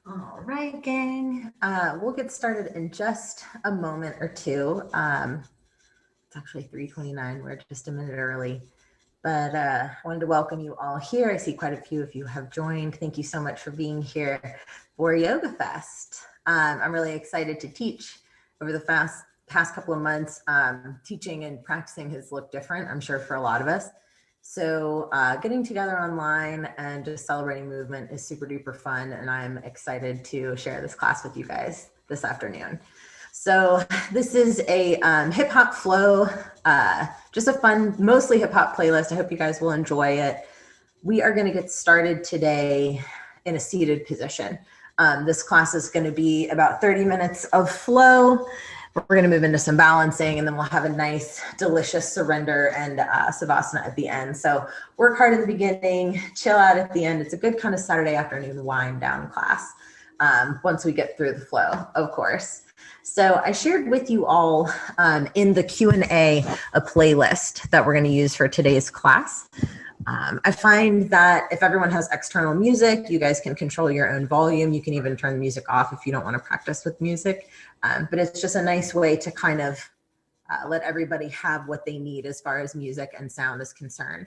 All right, gang. We'll get started in just a moment or two. It's actually 3:29. We're just a minute early, but I wanted to welcome you all here. I see quite a few of you have joined. Thank you so much for being here for Yoga Fest. I'm really excited to teach. Over the past couple of months, teaching and practicing has looked different, I'm sure, for a lot of us. So getting together online and just celebrating movement is super duper fun. And I'm excited to share this class with you guys this afternoon. So this is a hip hop flow, just a fun, mostly hip hop playlist. I hope you guys will enjoy it. We are going to get started today in a seated position. This class is going to be about 30 minutes of flow. We're going to move into some balancing, and then we'll have a nice, delicious surrender and Savasana at the end. So work hard in the beginning, chill out at the end. It's a good kind of Saturday afternoon wind down class once we get through the flow, of course. So I shared with you all in the Q&A a playlist that we're going to use for today's class. I find that if everyone has external music, you guys can control your own volume. You can even turn the music off if you don't want to practice with music. But it's just a nice way to kind of let everybody have what they need as far as music and sound is concerned.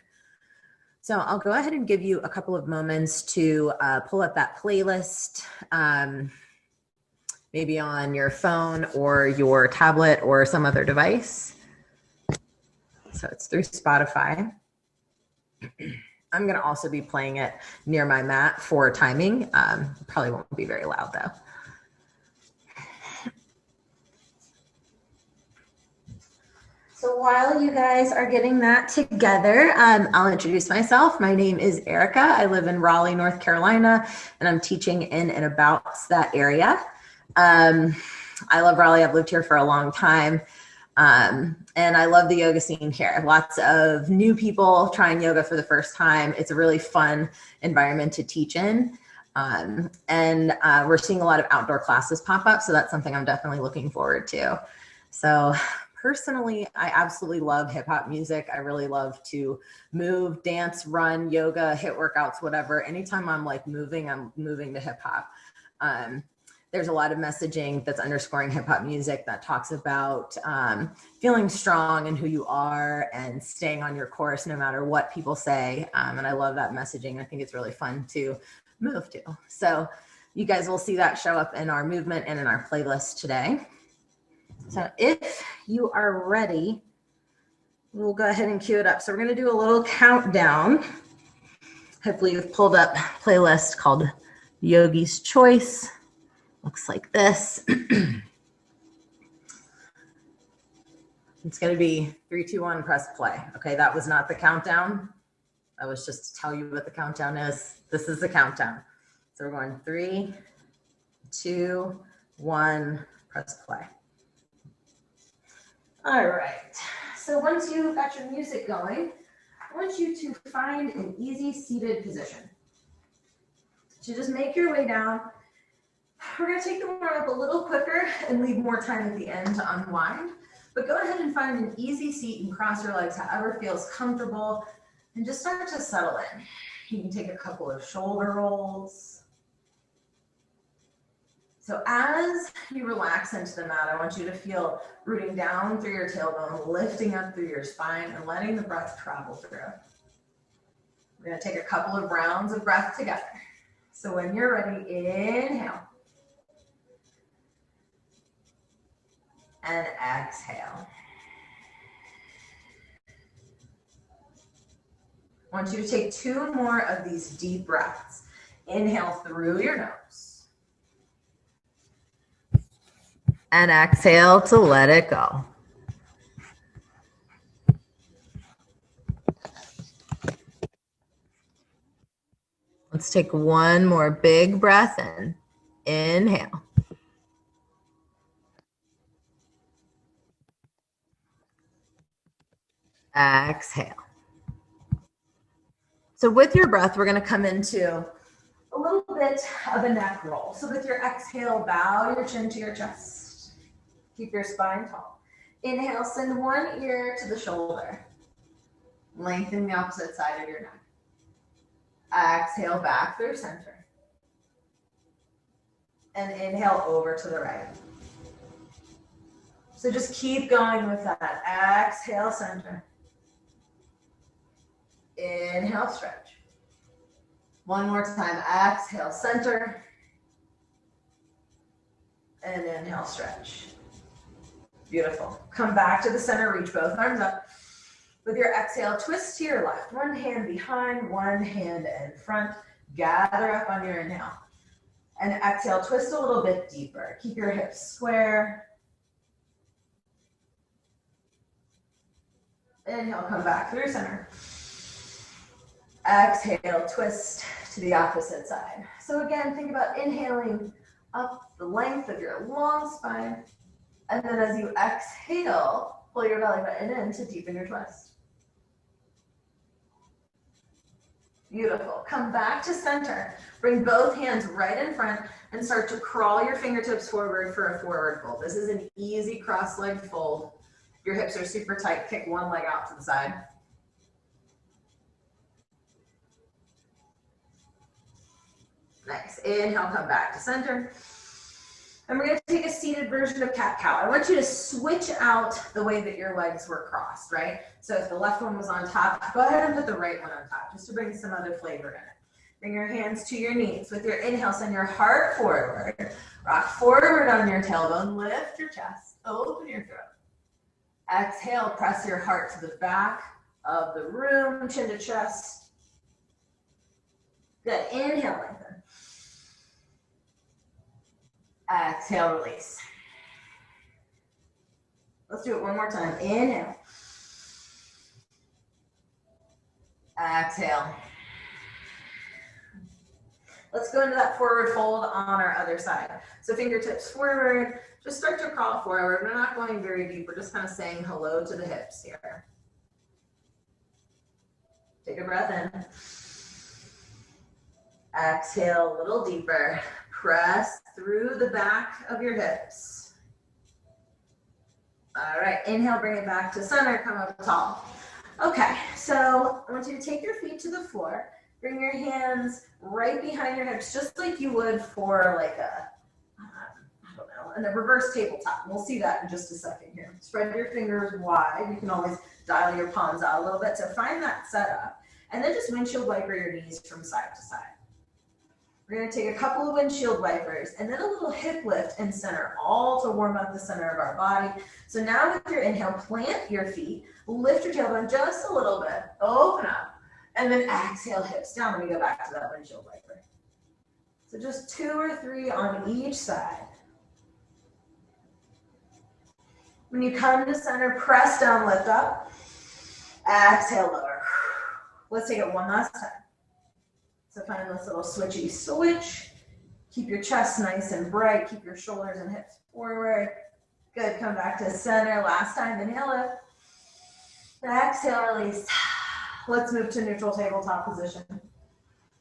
So I'll go ahead and give you a couple of moments to pull up that playlist, maybe on your phone or your tablet or some other device. So it's through Spotify. I'm going to also be playing it near my mat for timing. Probably won't be very loud though. So while you guys are getting that together, I'll introduce myself. My name is Erica. I live in Raleigh, North Carolina, and I'm teaching in and about that area. I love Raleigh. I've lived here for a long time. And I love the yoga scene here. Lots of new people trying yoga for the first time. It's a really fun environment to teach in. And we're seeing a lot of outdoor classes pop up. So that's something I'm definitely looking forward to. So personally, I absolutely love hip hop music. I really love to move, dance, run, yoga, hit workouts, whatever. Anytime I'm like moving, I'm moving to hip hop. There's a lot of messaging that's underscoring hip hop music that talks about feeling strong in who you are and staying on your course no matter what people say. And I love that messaging. I think it's really fun to move to. So you guys will see that show up in our movement and in our playlist today. So if you are ready, we'll go ahead and cue it up. So we're going to do a little countdown. Hopefully you've pulled up a playlist called Yogi's Choice. Looks like this. It's going to be 3, 2, 1, press play. Okay, that was not the countdown. That was just to tell you what the countdown is. This is the countdown. So we're going 3, 2, 1, press play. All right. So once you've got your music going, I want you to find an easy seated position. So just make your way down. We're going to take the warm up a little quicker and leave more time at the end to unwind. But go ahead and find an easy seat and cross your legs however feels comfortable and just start to settle in. You can take a couple of shoulder rolls. So as you relax into the mat, I want you to feel rooting down through your tailbone, lifting up through your spine and letting the breath travel through. We're going to take a couple of rounds of breath together. So when you're ready, inhale. And exhale. I want you to take 2 more of these deep breaths. Inhale through your nose. And exhale to let it go. Let's take 1 more big breath in. Inhale. Exhale. So with your breath, we're going to come into a little bit of a neck roll. So with your exhale, bow your chin to your chest. Keep your spine tall. Inhale, send one ear to the shoulder. Lengthen the opposite side of your neck. Exhale back through center. And inhale over to the right. So just keep going with that. Exhale, center. Inhale, stretch. One more time. Exhale, center. And inhale, stretch. Beautiful. Come back to the center, reach both arms up. With your exhale, twist to your left. One hand behind, one hand in front. Gather up on your inhale. And exhale, twist a little bit deeper. Keep your hips square. Inhale, come back through center. Exhale, twist to the opposite side. So again, think about inhaling up the length of your long spine. And then as you exhale, pull your belly button in to deepen your twist. Beautiful. Come back to center. Bring both hands right in front and start to crawl your fingertips forward for a forward fold. This is an easy cross-leg fold. If your hips are super tight, kick one leg out to the side. Nice. Inhale, come back to center. And we're going to take a seated version of cat-cow. I want you to switch out the way that your legs were crossed, right? So if the left one was on top, go ahead and put the right one on top, just to bring some other flavor in it. Bring your hands to your knees. With your inhale, send your heart forward. Rock forward on your tailbone. Lift your chest. Open your throat. Exhale, press your heart to the back of the room, chin to chest. Good. Inhale, lengthen. Exhale, release. Let's do it one more time. Inhale. Exhale. Let's go into that forward fold on our other side. So fingertips forward. Just start to crawl forward. We're not going very deep. We're just kind of saying hello to the hips here. Take a breath in. Exhale a little deeper. Press through the back of your hips. All right, inhale, bring it back to center, come up tall. Okay, so I want you to take your feet to the floor. Bring your hands right behind your hips, just like you would for like a, I don't know, in a reverse tabletop. We'll see that in just a second here. Spread your fingers wide. You can always dial your palms out a little bit. So find that setup. And then just windshield wiper your knees from side to side. We're going to take a couple of windshield wipers and then a little hip lift and center, all to warm up the center of our body. So now with your inhale, plant your feet, lift your tailbone just a little bit, open up, and then exhale, hips down when we go back to that windshield wiper. So just 2 or 3 on each side. When you come to center, press down, lift up, exhale, lower. Let's take it one last time. So find this little switchy switch. Keep your chest nice and bright. Keep your shoulders and hips forward. Good, come back to center. Last time, inhale lift. Exhale, release. Let's move to neutral tabletop position.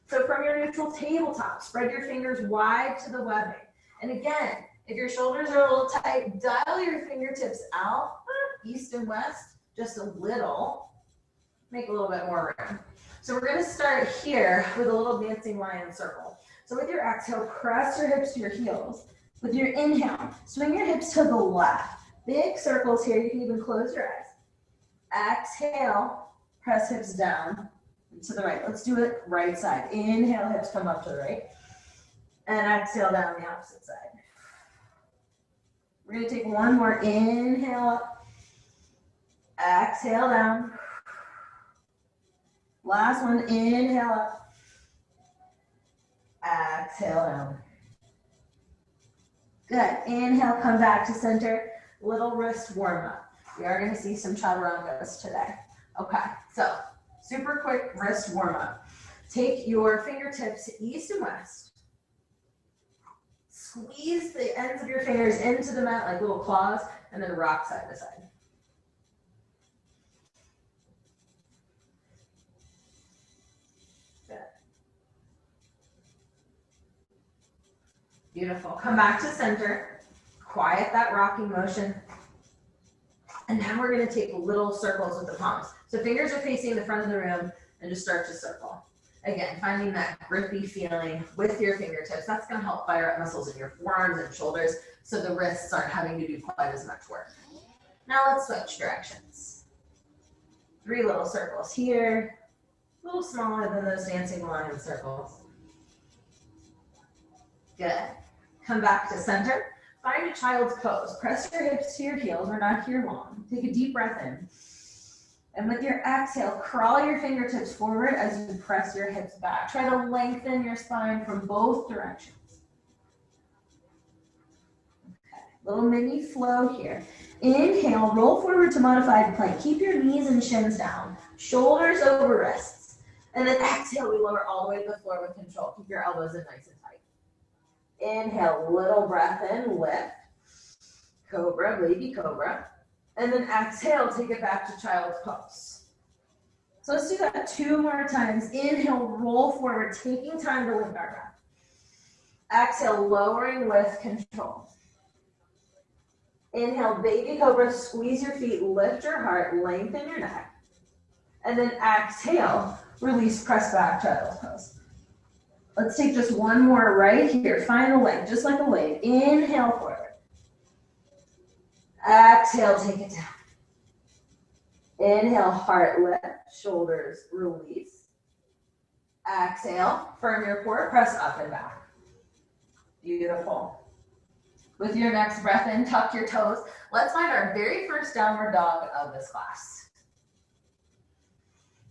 So from your neutral tabletop, spread your fingers wide to the webbing. And again, if your shoulders are a little tight, dial your fingertips out, east and west, just a little. Make a little bit more room. So we're going to start here with a little dancing lion circle. So with your exhale, press your hips to your heels. With your inhale, swing your hips to the left. Big circles here. You can even close your eyes. Exhale, press hips down to the right. Let's do it right side. Inhale, hips come up to the right. And exhale down the opposite side. We're going to take one more. Inhale up. Exhale down. Last one, inhale up, exhale down. Good, inhale, come back to center, little wrist warm up. We are gonna see some chaturangas today. Okay, so super quick wrist warm up. Take your fingertips east and west. Squeeze the ends of your fingers into the mat like little claws, and then rock side to side. Beautiful. Come back to center. Quiet that rocking motion. And now we're going to take little circles with the palms. So fingers are facing the front of the room and just start to circle. Again, finding that grippy feeling with your fingertips. That's going to help fire up muscles in your forearms and shoulders so the wrists aren't having to do quite as much work. Now let's switch directions. 3 little circles here, a little smaller than those dancing lion circles. Good. Come back to center. Find a child's pose. Press your hips to your heels. We're not here long. Take a deep breath in. And with your exhale, crawl your fingertips forward as you press your hips back. Try to lengthen your spine from both directions. Okay, little mini flow here. Inhale, roll forward to modified plank. Keep your knees and shins down. Shoulders over wrists. And then exhale, we lower all the way to the floor with control. Keep your elbows in nice and tight. Inhale, little breath in, lift. Cobra, baby cobra. And then exhale, take it back to child's pose. So let's do that 2 more times. Inhale, roll forward, taking time to lift our breath. Exhale, lowering with control. Inhale, baby cobra, squeeze your feet, lift your heart, lengthen your neck. And then exhale, release, press back, child's pose. Let's take just 1 more right here. Find the leg, just like a wave. Inhale forward. Exhale, take it down. Inhale, heart lift, shoulders release. Exhale, firm your core, press up and back. Beautiful. With your next breath in, tuck your toes. Let's find our very first downward dog of this class.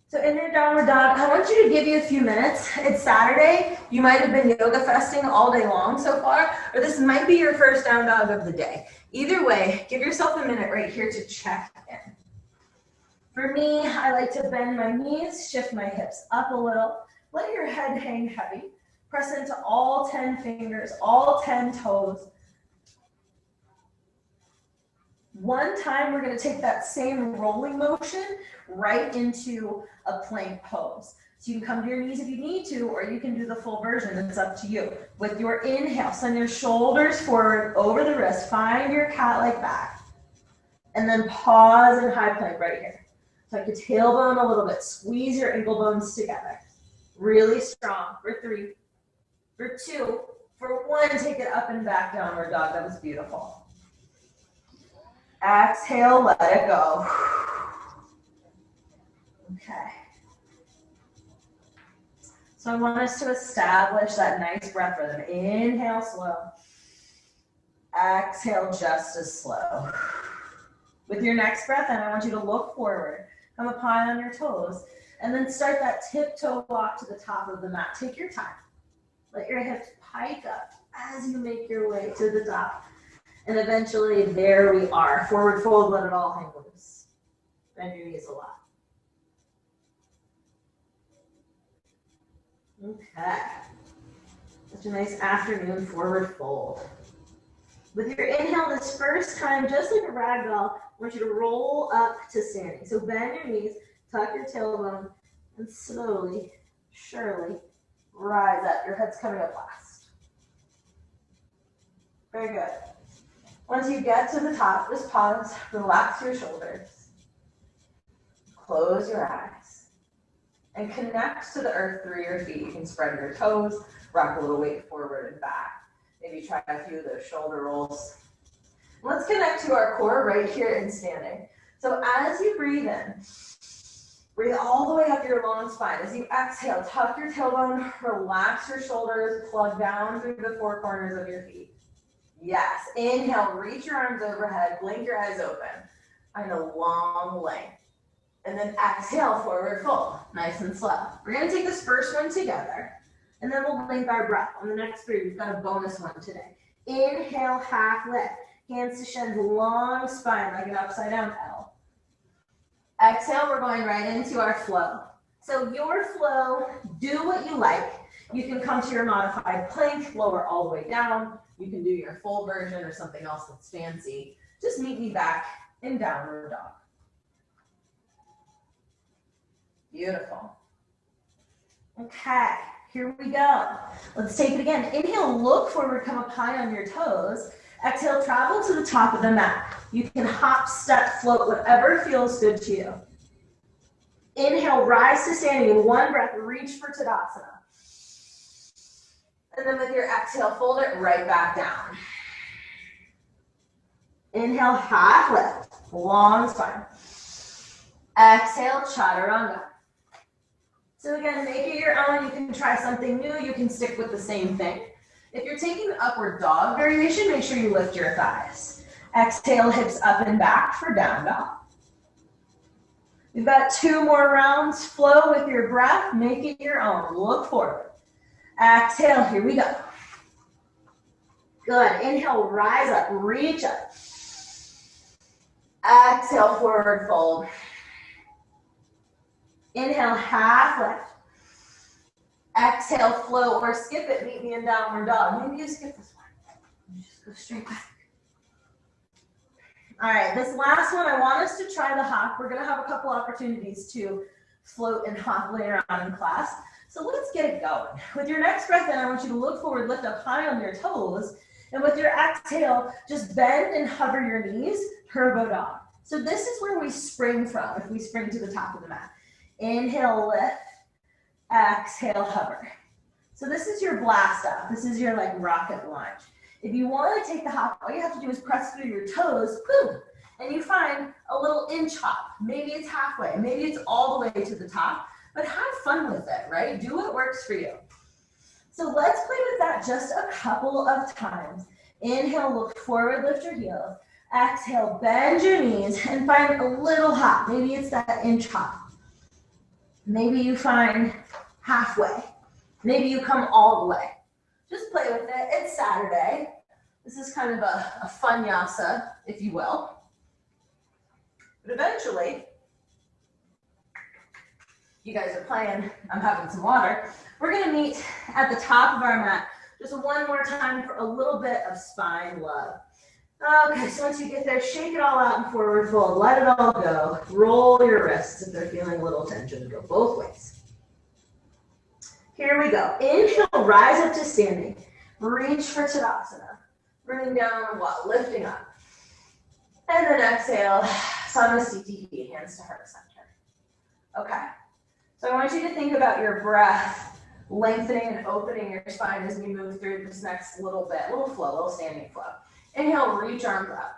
So in your downward dog, I want you to give you a few minutes. It's Saturday. You might have been yoga festing all day long so far, or this might be your first down dog of the day. Either way, give yourself a minute right here to check in. For me, I like to bend my knees, shift my hips up a little, let your head hang heavy, press into all 10 fingers, all 10 toes. One time, we're going to take that same rolling motion right into a plank pose. So you can come to your knees if you need to, or you can do the full version. It's up to you. With your inhale, send your shoulders forward over the wrist. Find your cat-like back. And then pause in high plank right here. Tuck your tailbone a little bit. Squeeze your ankle bones together. Really strong. For 3, for 2, for 1, take it up and back, downward dog. That was beautiful. Exhale, let it go. Okay. So I want us to establish that nice breath rhythm. Inhale, slow. Exhale, just as slow. With your next breath in, I want you to look forward. Come up high on your toes. And then start that tiptoe walk to the top of the mat. Take your time. Let your hips pike up as you make your way to the top. And eventually, there we are. Forward fold, let it all hang loose. Bend your knees a lot. Okay. Such a nice afternoon forward fold. With your inhale this first time, just like a ragdoll, I want you to roll up to standing. So bend your knees, tuck your tailbone, and slowly, surely rise up. Your head's coming up last. Very good. Once you get to the top, just pause, relax your shoulders, close your eyes, and connect to the earth through your feet. You can spread your toes, rock a little weight forward and back. Maybe try a few of those shoulder rolls. Let's connect to our core right here in standing. So as you breathe in, breathe all the way up your long spine. As you exhale, tuck your tailbone, relax your shoulders, plug down through the 4 corners of your feet. Yes, inhale, reach your arms overhead, blink your eyes open. Find a long length. And then exhale, forward fold, nice and slow. We're gonna take this first one together, and then we'll lengthen our breath. On the next 3, we've got a bonus one today. Inhale, half lift. Hands to shins, long spine, like an upside down L. Exhale, we're going right into our flow. So your flow, do what you like. You can come to your modified plank, lower all the way down. You can do your full version or something else that's fancy. Just meet me back in downward dog. Beautiful. Okay, here we go. Let's take it again. Inhale, look forward, come up high on your toes. Exhale, travel to the top of the mat. You can hop, step, float, whatever feels good to you. Inhale, rise to standing. In one breath, reach for Tadasana. And then with your exhale, fold it right back down. Inhale, half lift, long spine. Exhale, chaturanga. So again, make it your own. You can try something new. You can stick with the same thing. If you're taking the upward dog Variation, make sure you lift your thighs. Exhale, hips up and back for down dog. We've got 2 more rounds. Flow with your breath. Make it your own. Look forward. Exhale, here we go. Good. Inhale, rise up, reach up. Exhale, forward fold. Inhale, half lift. Exhale, flow or skip it. Meet me in downward dog. Maybe you skip this one. Just go straight back. All right, this last one, I want us to try the hop. We're going to have a couple opportunities to float and hop later on in class. So let's get it going. With your next breath in, I want you to look forward, lift up high on your toes. And with your exhale, just bend and hover your knees, turbo dog. So this is where we spring from, if we spring to the top of the mat. Inhale, lift. Exhale, hover. So this is your blast off. This is your like rocket lunge. If you want to take the hop, all you have to do is press through your toes, boom, and you find a little inch hop. Maybe it's halfway, maybe it's all the way to the top, but have fun with it, right? Do what works for you. So let's play with that just a couple of times. Inhale, look forward, lift your heels. Exhale, bend your knees and find a little hop. Maybe it's that inch hop. Maybe you find halfway. Maybe you come all the way. Just play with it. It's Saturday. This is kind of a fun yasa, if you will. But eventually, you guys are playing. I'm having some water. We're going to meet at the top of our mat just one more time for a little bit of spine love. Okay, so once you get there, shake it all out and forward fold. Let it all go. Roll your wrists if they're feeling a little tension. Go both ways. Here we go. Inhale, rise up to standing. Reach for Tadasana. Bring down while lifting up. And then exhale, Samasthiti, hands to heart center. Okay. So I want you to think about your breath lengthening and opening your spine as we move through this next little bit. Little flow, little standing flow. Inhale, reach arms up.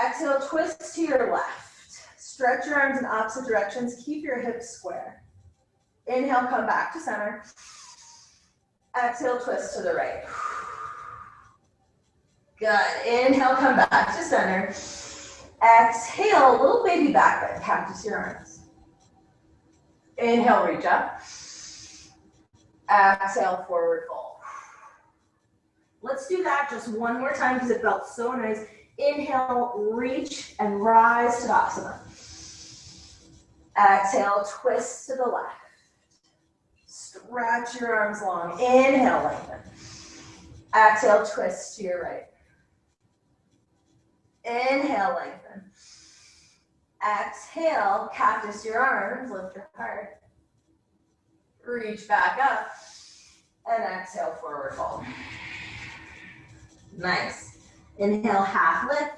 Exhale, twist to your left. Stretch your arms in opposite directions. Keep your hips square. Inhale, come back to center. Exhale, twist to the right. Good. Inhale, come back to center. Exhale, little baby back bend. Cactus your arms. Inhale, reach up. Exhale, forward fold. Let's do that just one more time because it felt so nice. Inhale, reach and rise to Tadasana. Exhale, twist to the left. Stretch your arms long. Inhale, lengthen. Exhale, twist to your right. Inhale, lengthen. Exhale, cactus your arms, lift your heart. Reach back up. And exhale, forward fold. Nice. Inhale, half lift.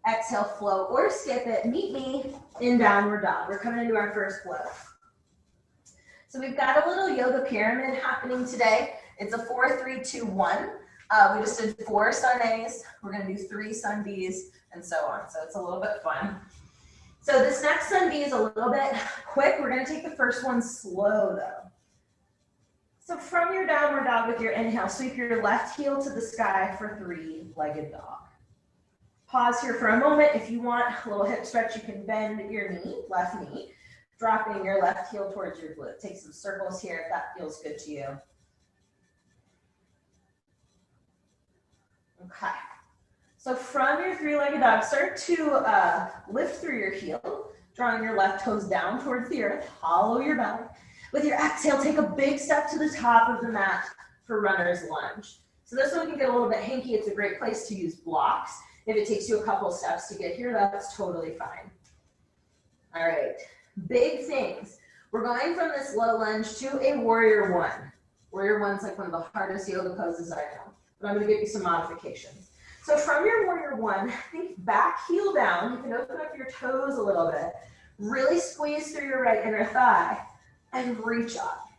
Exhale, flow or skip it. Meet me in downward dog. We're coming into our first flow. So we've got a little yoga pyramid happening today. It's a 4-3-2-1. We just did 4 sun A's. We're going to do 3 sun B's and so on. So it's a little bit fun. So this next sun B is a little bit quick. We're going to take the first one slow though. So from your downward dog with your inhale, sweep your left heel to the sky for 3-legged dog. Pause here for a moment. If you want a little hip stretch, you can bend your knee, left knee, dropping your left heel towards your glute. Take some circles here if that feels good to you. Okay. So from your 3-legged dog, start to lift through your heel, drawing your left toes down towards the earth, hollow your belly. With your exhale, take a big step to the top of the mat for runner's lunge. So this one can get a little bit hanky. It's a great place to use blocks. If it takes you a couple steps to get here, that's totally fine. All right, big things. We're going from this low lunge to a warrior one. Warrior one's like one of the hardest yoga poses I know, but I'm gonna give you some modifications. So from your warrior one, think back heel down. You can open up your toes a little bit. Really squeeze through your right inner thigh and reach up.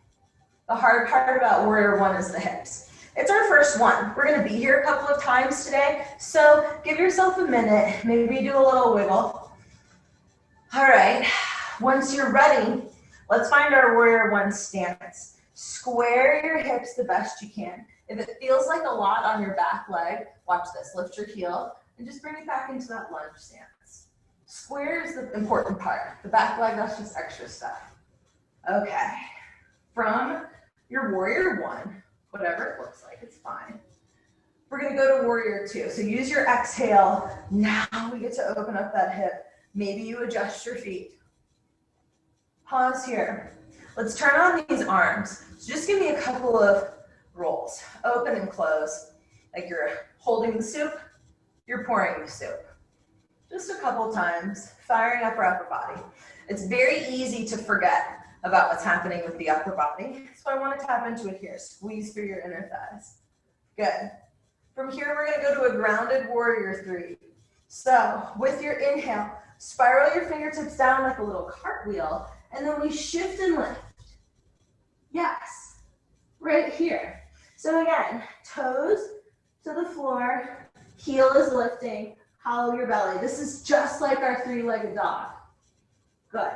The hard part about warrior one is the hips. It's our first one. We're gonna be here a couple of times today, so give yourself a minute, maybe do a little wiggle. All right, once you're ready, let's find our warrior one stance. Square your hips the best you can. If it feels like a lot on your back leg, watch this, lift your heel and just bring it back into that lunge stance. Square is the important part. The back leg, that's just extra stuff. Okay, from your warrior one, whatever it looks like, it's fine. We're gonna go to warrior two. So use your exhale. Now we get to open up that hip. Maybe you adjust your feet. Pause here. Let's turn on these arms. So just give me a couple of rolls. Open and close. Like you're holding the soup, you're pouring the soup. Just a couple times, firing up our upper body. It's very easy to forget about what's happening with the upper body. So I want to tap into it here. Squeeze through your inner thighs. Good. From here, we're going to go to a grounded warrior three. So with your inhale, spiral your fingertips down like a little cartwheel, and then we shift and lift. Yes, right here. So again, toes to the floor, heel is lifting, hollow your belly. This is just like our three-legged dog. Good.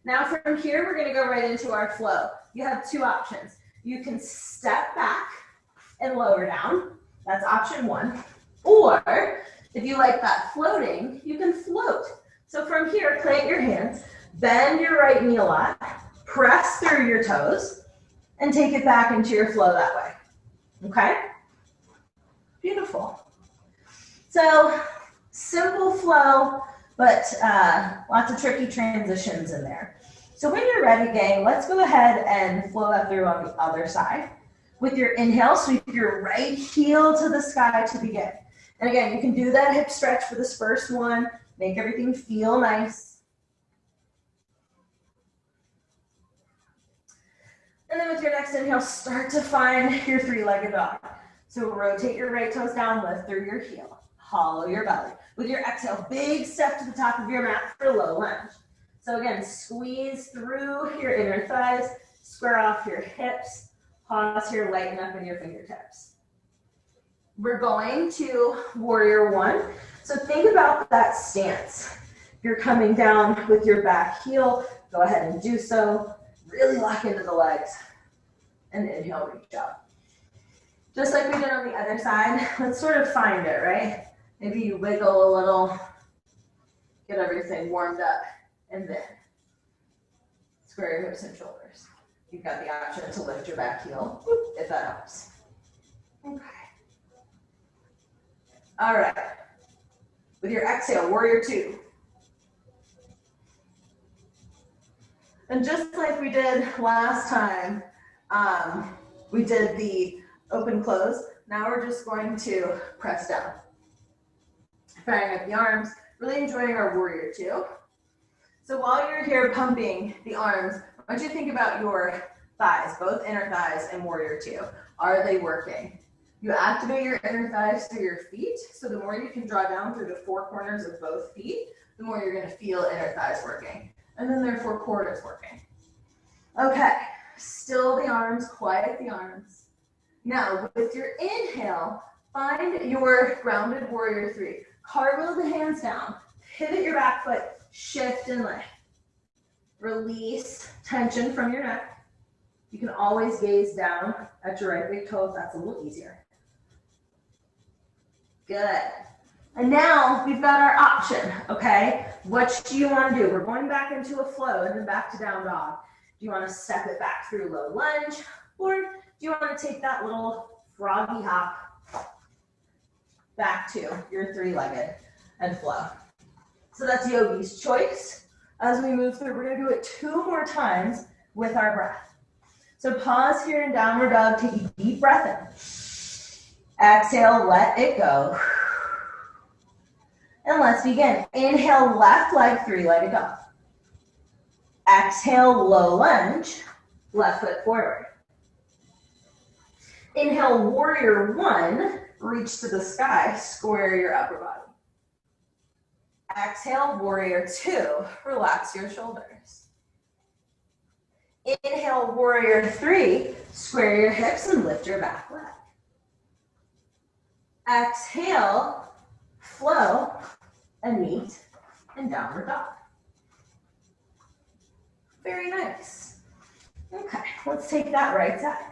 Now from here, we're gonna go right into our flow. You have two options. You can step back and lower down. That's option one. Or if you like that floating, you can float. So from here, plant your hands, bend your right knee a lot, press through your toes, and take it back into your flow that way. Okay? Beautiful. So simple flow, but lots of tricky transitions in there. So when you're ready, gang, let's go ahead and flow that through on the other side. With your inhale, sweep your right heel to the sky to begin. And again, you can do that hip stretch for this first one. Make everything feel nice. And then with your next inhale, start to find your three-legged dog. So rotate your right toes down, lift through your heel. Hollow your belly. With your exhale, big step to the top of your mat for low lunge. So again, squeeze through your inner thighs, square off your hips, pause here, lighten up in your fingertips. We're going to warrior one. So think about that stance. You're coming down with your back heel, go ahead and do so. Really lock into the legs and inhale, reach up. Just like we did on the other side, let's sort of find it, right? Maybe you wiggle a little, get everything warmed up, and then square your hips and shoulders. You've got the option to lift your back heel, if that helps. Okay. All right. With your exhale, warrior two. And just like we did last time, we did the open close. Now we're just going to press down. Firing up the arms, really enjoying our warrior two. So while you're here pumping the arms, I want you to think about your thighs, both inner thighs and warrior two. Are they working? You activate your inner thighs through your feet. So the more you can draw down through the four corners of both feet, the more you're going to feel inner thighs working. And then therefore core is working. Okay, still the arms, quiet the arms. Now with your inhale, find your grounded warrior three. Cartwheel the hands down, pivot your back foot, shift and lift. Release tension from your neck. You can always gaze down at your right big toe if that's a little easier. Good. And now we've got our option, okay? What do you want to do? We're going back into a flow and then back to down dog. Do you want to step it back through low lunge? Or do you want to take that little froggy hop back to your three-legged and flow? So that's Yogi's choice. As we move through, we're going to do it 2 more times with our breath. So pause here in downward dog, take a deep breath in. Exhale, let it go. And let's begin. Inhale, left leg, three-legged dog. Exhale, low lunge, left foot forward. Inhale, warrior one, reach to the sky, square your upper body. Exhale, warrior two. Relax your shoulders. Inhale, warrior three. Square your hips and lift your back leg. Exhale, flow, and meet in downward dog. Very nice. Okay, let's take that right side.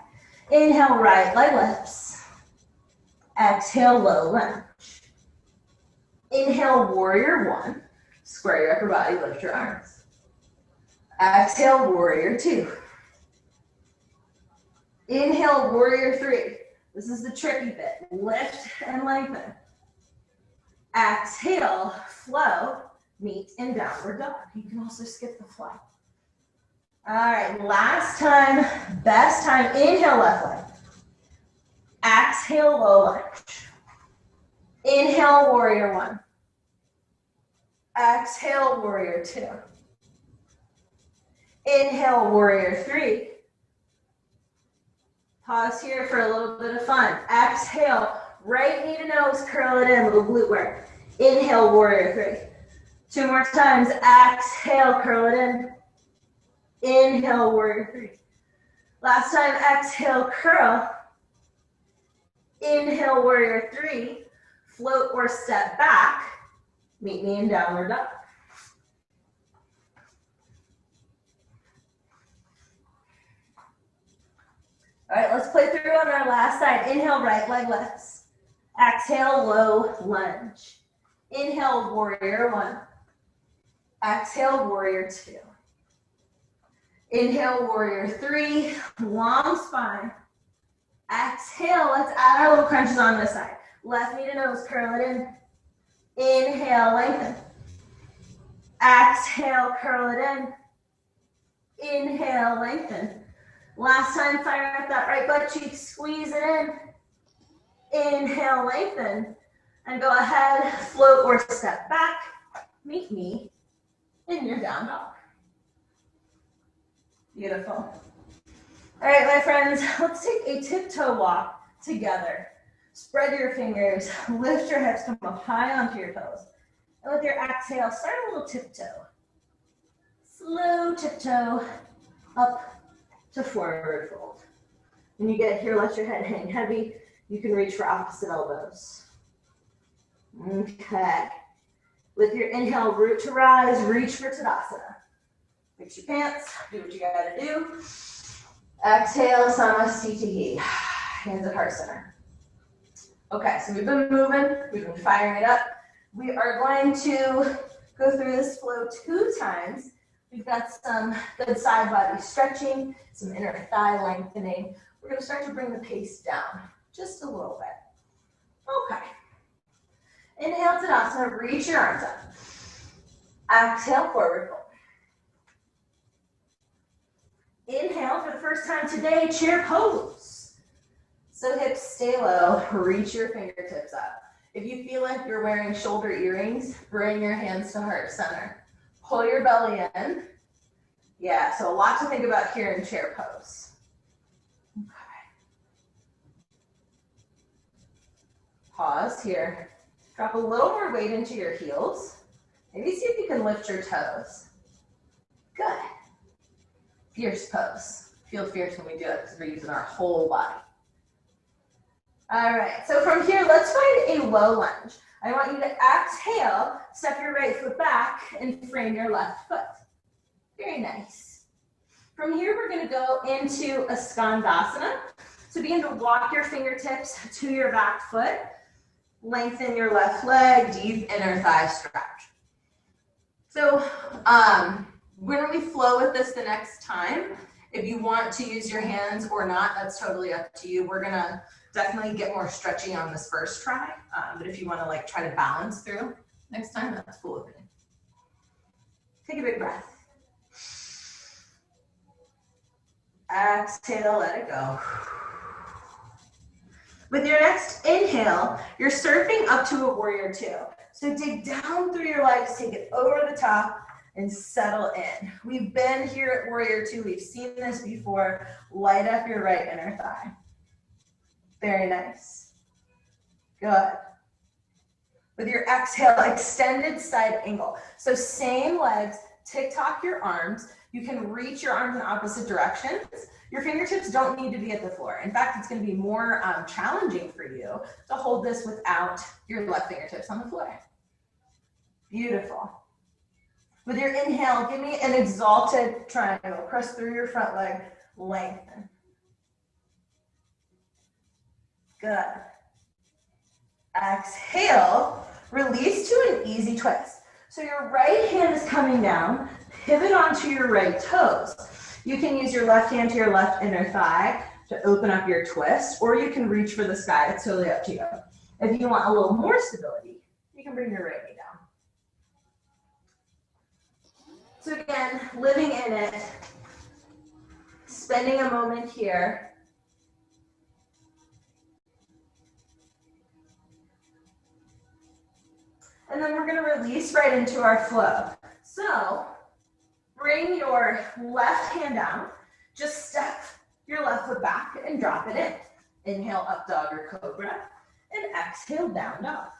Inhale, right leg lifts. Exhale, low lunge. Inhale, warrior one. Square your upper body, lift your arms. Exhale, warrior two. Inhale, warrior three. This is the tricky bit. Lift and lengthen. Exhale, flow, meet in downward dog. You can also skip the flow. All right, last time, best time. Inhale, left leg. Exhale, low lunge. Inhale, warrior one. Exhale, warrior two. Inhale, warrior three. Pause here for a little bit of fun. Exhale, right knee to nose, curl it in, little glute work. Inhale, warrior three. Two more times. Exhale, curl it in. Inhale, warrior three. Last time, exhale, curl. Inhale, warrior three. Float or step back. Meet me in downward dog. All right, let's play through on our last side. Inhale, right leg lifts. Exhale, low lunge. Inhale, warrior one. Exhale, warrior two. Inhale, warrior three. Long spine. Exhale, let's add our little crunches on this side. Left knee to nose, curl it in. Inhale, lengthen. Exhale, curl it in. Inhale, lengthen. Last time, fire up that right butt cheek, squeeze it in. Inhale, lengthen. And go ahead, float or step back. Meet me in your down dog. Beautiful. All right, my friends, let's take a tiptoe walk together. Spread your fingers, lift your hips, come up high onto your toes. And with your exhale, start a little tiptoe. Slow tiptoe up to forward fold. When you get here, let your head hang heavy. You can reach for opposite elbows. Okay. With your inhale, root to rise, reach for Tadasana. Fix your pants, do what you gotta do. Exhale, Samastitihi. Hands at heart center. Okay, so we've been moving, we've been firing it up. We are going to go through this flow 2 times. We've got some good side body stretching, some inner thigh lengthening. We're gonna start to bring the pace down just a little bit. Okay. Inhale, Tadasana, reach your arms up. Exhale, forward fold. Inhale, for the first time today, chair pose. So hips stay low, reach your fingertips up. If you feel like you're wearing shoulder earrings, bring your hands to heart center. Pull your belly in. Yeah, so a lot to think about here in chair pose. Okay. Pause here. Drop a little more weight into your heels. Maybe see if you can lift your toes. Good. Fierce pose. Feel fierce when we do it because we're using our whole body. All right, so from here, let's find a low lunge. I want you to exhale, step your right foot back, and frame your left foot. Very nice. From here, we're gonna go into a Skandasana. So begin to walk your fingertips to your back foot. Lengthen your left leg, deep inner thigh stretch. So when we flow with this the next time, if you want to use your hands or not, that's totally up to you. We're gonna definitely get more stretchy on this first try, but if you wanna like try to balance through next time, that's cool with me. Take a big breath. Exhale, let it go. With your next inhale, you're surfing up to a warrior two. So dig down through your legs, take it over the top, and settle in. We've been here at warrior two. We've seen this before. Light up your right inner thigh. Very nice. Good. With your exhale, extended side angle. So same legs, tick-tock your arms. You can reach your arms in opposite directions. Your fingertips don't need to be at the floor. In fact, it's going to be more challenging for you to hold this without your left fingertips on the floor. Beautiful. With your inhale, give me an exalted triangle. Press through your front leg, lengthen. Good. Exhale, release to an easy twist. So your right hand is coming down, pivot onto your right toes. You can use your left hand to your left inner thigh to open up your twist, or you can reach for the sky. It's totally up to you. If you want a little more stability, you can bring your right knee down. So again, living in it, spending a moment here. And then we're going to release right into our flow. So bring your left hand down, just step your left foot back and drop it in. Inhale, up dog or cobra, and exhale, down dog.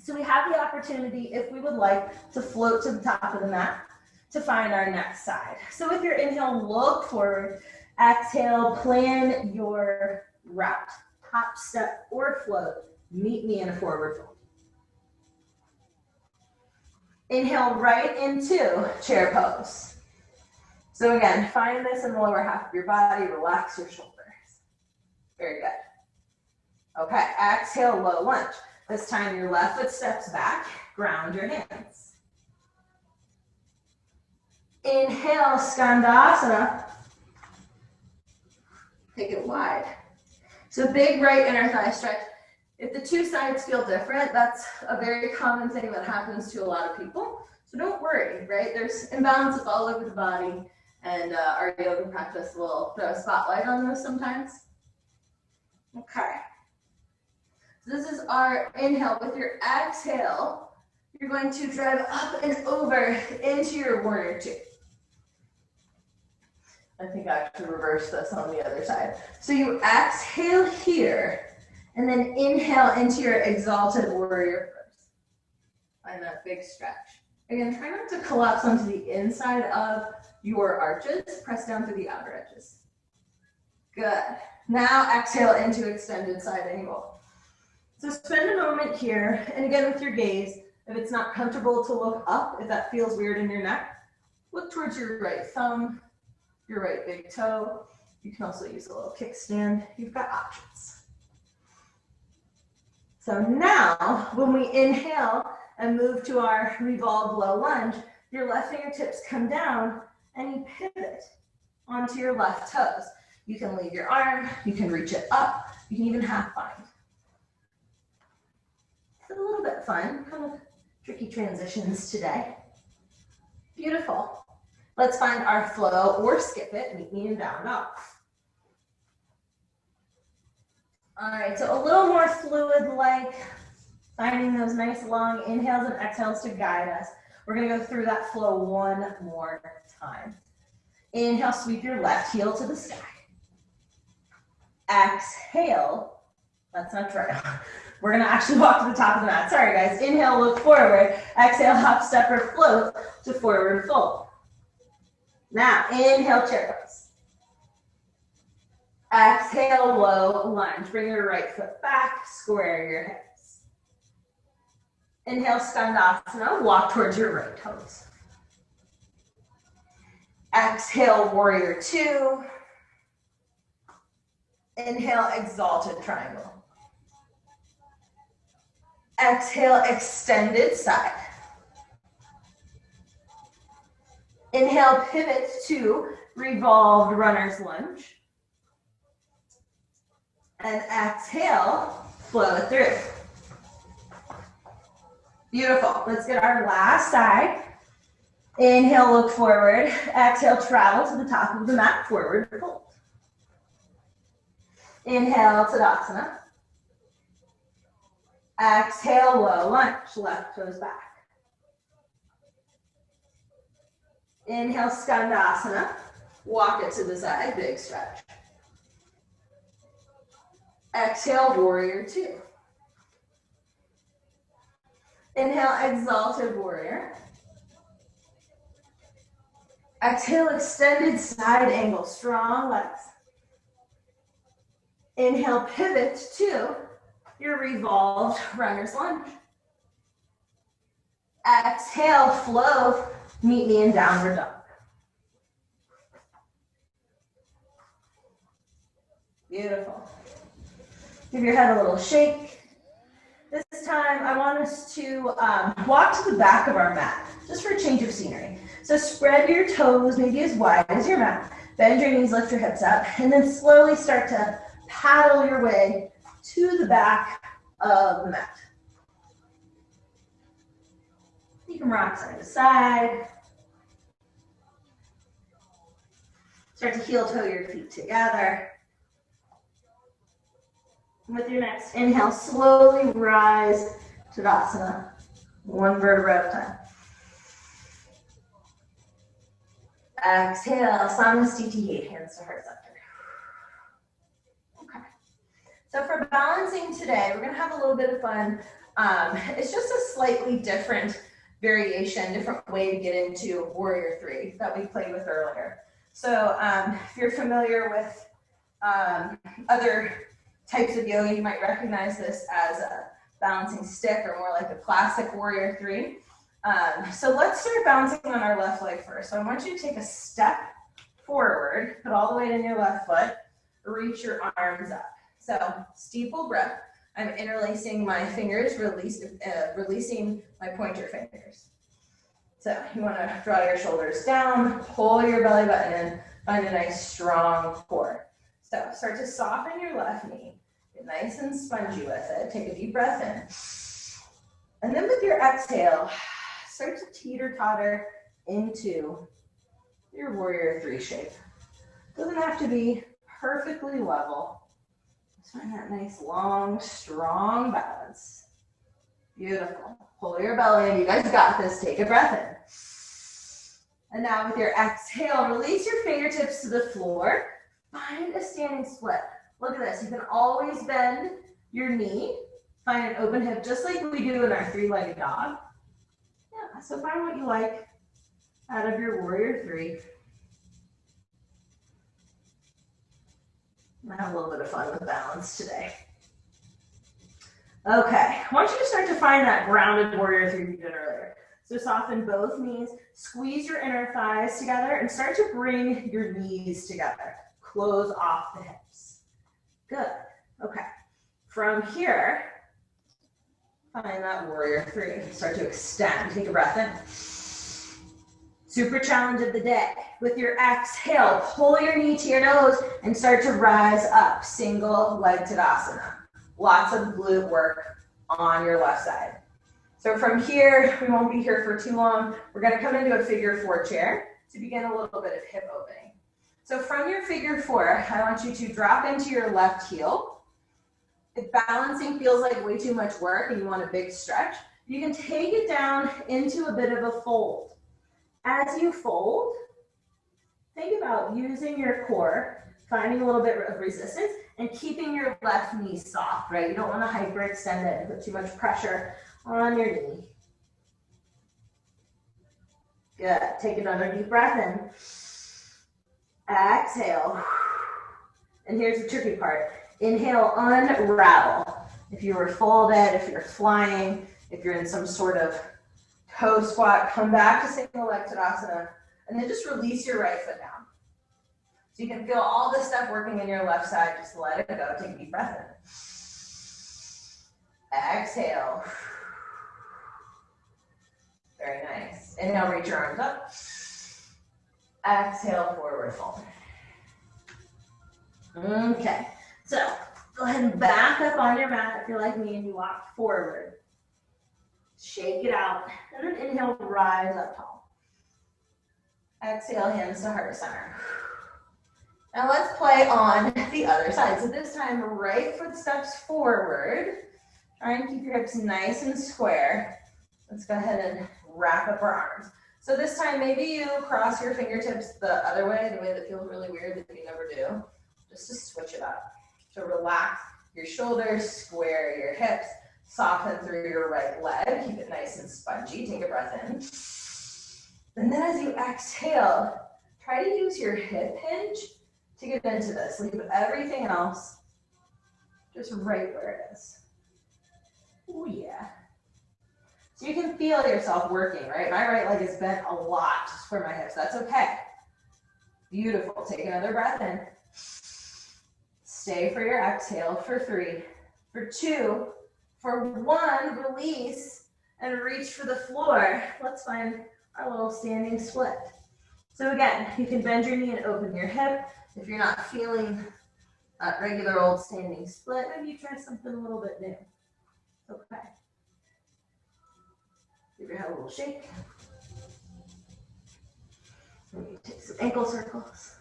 So we have the opportunity, if we would like, to float to the top of the mat to find our next side. So with your inhale, look forward. Exhale, plan your route. Hop, step, or float. Meet me in a forward fold. Inhale right into chair pose. So again, find this in the lower half of your body. Relax your shoulders. Very good. Okay, exhale, low lunge. This time your left foot steps back. Ground your hands. Inhale, Skandasana. Take it wide. So big right inner thigh stretch. If the two sides feel different, that's a very common thing that happens to a lot of people. So don't worry, right? There's imbalances all over the body, and our yoga practice will throw a spotlight on those sometimes. Okay. So this is our inhale. With your exhale, you're going to drive up and over into your warrior two. I think I actually reverse this on the other side. So you exhale here, and then inhale into your exalted warrior first. Find that big stretch. Again, try not to collapse onto the inside of your arches. Press down through the outer edges. Good. Now exhale into extended side angle. So spend a moment here, and again with your gaze, if it's not comfortable to look up, if that feels weird in your neck, look towards your right thumb, your right big toe. You can also use a little kickstand. You've got options. So now, when we inhale and move to our revolved low lunge, your left fingertips come down and you pivot onto your left toes. You can leave your arm, you can reach it up, you can even half bind. It's a little bit fun, kind of tricky transitions today. Beautiful. Let's find our flow or skip it, meet me in down dog. All right, so a little more fluid-like, finding those nice long inhales and exhales to guide us. We're gonna go through that flow one more time. Inhale, sweep your left heel to the sky. Exhale, that's not right. We're gonna actually walk to the top of the mat. Sorry guys, inhale, look forward. Exhale, hop, step, or float to forward fold. Now, inhale, chair pose. Exhale, low lunge. Bring your right foot back, square your hips. Inhale, Skandasana, walk towards your right toes. Exhale, warrior two. Inhale, exalted triangle. Exhale, extended side. Inhale, pivot to revolved runner's lunge. And exhale, flow it through. Beautiful. Let's get our last side. Inhale, look forward. Exhale, travel to the top of the mat, forward fold. Inhale, Tadasana. Exhale, low lunge, left toes back. Inhale, Skandasana. Walk it to the side, big stretch. Exhale, warrior two. Inhale, Exalted Warrior. Exhale, extended side angle, strong legs. Inhale, pivot to your revolved runner's lunge. Exhale, flow, meet me in downward dog. Beautiful. Give your head a little shake. This time, I want us to walk to the back of our mat, just for a change of scenery. So spread your toes maybe as wide as your mat. Bend your knees, lift your hips up, and then slowly start to paddle your way to the back of the mat. You can rock side to side. Start to heel toe your feet together. With your next inhale, slowly rise to Tadasana, one vertebra at a time. Exhale, Samasthiti, hands to heart center. Okay. So for balancing today, we're going to have a little bit of fun. It's just a slightly different variation, different way to get into Warrior 3 that we played with earlier. So if you're familiar with other types of yoga, you might recognize this as a balancing stick or more like the classic Warrior 3. So let's start bouncing on our left leg first. So I want you to take a step forward, put all the weight in your left foot, reach your arms up. So steeple breath. I'm interlacing my fingers, releasing my pointer fingers. So you want to draw your shoulders down, pull your belly button in, find a nice strong core. So start to soften your left knee. Get nice and spongy with it. Take a deep breath in. And then with your exhale, start to teeter-totter into your Warrior 3 shape. Doesn't have to be perfectly level. Just find that nice, long, strong balance. Beautiful. Pull your belly in. You guys got this. Take a breath in. And now with your exhale, release your fingertips to the floor. Find a standing split. Look at this. You can always bend your knee. Find an open hip, just like we do in our three-legged dog. Yeah, so find what you like out of your Warrior 3. I'm gonna have a little bit of fun with balance today. Okay, I want you to start to find that grounded Warrior 3 we did earlier. So soften both knees, squeeze your inner thighs together, and start to bring your knees together. Close off the hips. Good. Okay. From here, find that Warrior 3. Start to extend. Take a breath in. Super challenge of the day. With your exhale, pull your knee to your nose and start to rise up. Single leg Tadasana. Lots of glute work on your left side. So from here, we won't be here for too long. We're going to come into a figure 4 chair to begin a little bit of hip opening. So from your figure 4, I want you to drop into your left heel. If balancing feels like way too much work and you want a big stretch, you can take it down into a bit of a fold. As you fold, think about using your core, finding a little bit of resistance, and keeping your left knee soft, right? You don't want to hyperextend it and put too much pressure on your knee. Good. Take another deep breath in. Exhale. And here's the tricky part. Inhale, unravel. If you were folded, if you're flying, if you're in some sort of toe squat, come back to single leg Tadasana, and then just release your right foot down. So you can feel all this stuff working in your left side. Just let it go. Take a deep breath in. Exhale. Very nice. Inhale, reach your arms up. Exhale, forward fold. Okay, so go ahead and back up on your mat if you're like me and you walk forward. Shake it out, and then inhale, rise up tall. Exhale, hands to heart center. Now let's play on the other side. So this time, right foot steps forward. Try and keep your hips nice and square. Let's go ahead and wrap up our arms. So this time, maybe you cross your fingertips the other way, the way that feels really weird that you never do, just to switch it up. So relax your shoulders, square your hips. Soften through your right leg. Keep it nice and spongy. Take a breath in. And then as you exhale, try to use your hip hinge to get into this. Leave everything else just right where it is. Oh yeah. So you can feel yourself working, right? My right leg is bent a lot just for my hips. That's okay. Beautiful. Take another breath in. Stay for your exhale for 3, for 2, for 1, release and reach for the floor. Let's find our little standing split. So again, you can bend your knee and open your hip. If you're not feeling that regular old standing split, maybe you try something a little bit new. Okay. Give your head a little shake. Maybe take some ankle circles.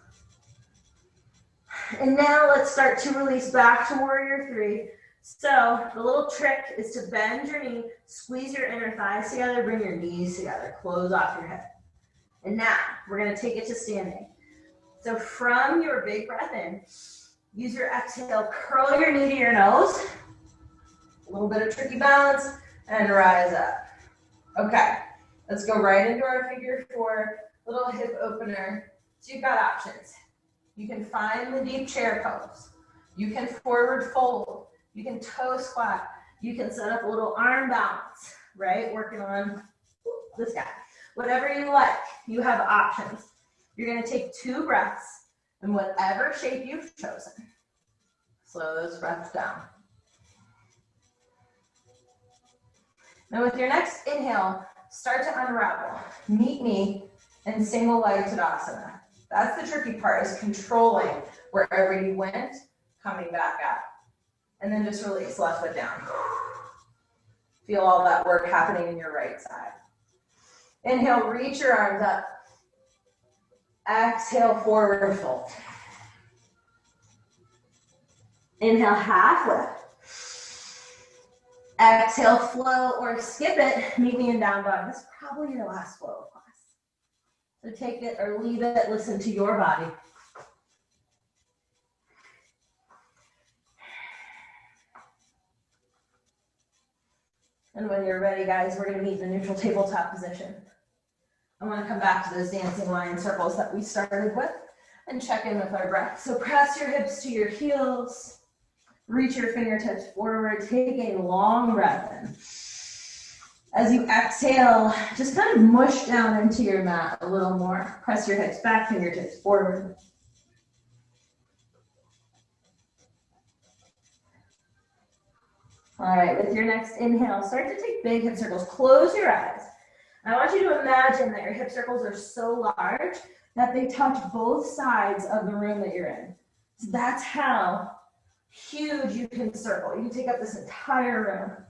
And now let's start to release back to Warrior 3. So the little trick is to bend your knee, squeeze your inner thighs together, bring your knees together, close off your hip. And now we're going to take it to standing. So from your big breath in, use your exhale, curl your knee to your nose, a little bit of tricky balance, and rise up. Okay, let's go right into our figure 4, little hip opener. So you've got options. You can find the deep chair pose. You can forward fold. You can toe squat. You can set up a little arm balance, right? Working on this guy. Whatever you like, you have options. You're gonna take 2 breaths in whatever shape you've chosen. Slow those breaths down. Now with your next inhale, start to unravel. Meet me in single leg Tadasana. That's the tricky part, is controlling wherever you went, coming back up. And then just release, left foot down. Feel all that work happening in your right side. Inhale, reach your arms up. Exhale, forward fold. Inhale, half lift. Exhale, flow or skip it. Meet me in down dog. This is probably your last flow of class. So take it or leave it. Listen to your body. And when you're ready, guys, we're going to meet in the neutral tabletop position. I want to come back to those dancing lion circles that we started with and check in with our breath. So press your hips to your heels. Reach your fingertips forward. Take a long breath in. As you exhale, just kind of mush down into your mat a little more. Press your hips back, fingertips forward. All right, with your next inhale, start to take big hip circles. Close your eyes. I want you to imagine that your hip circles are so large that they touch both sides of the room that you're in. So that's how huge you can circle. You can take up this entire room.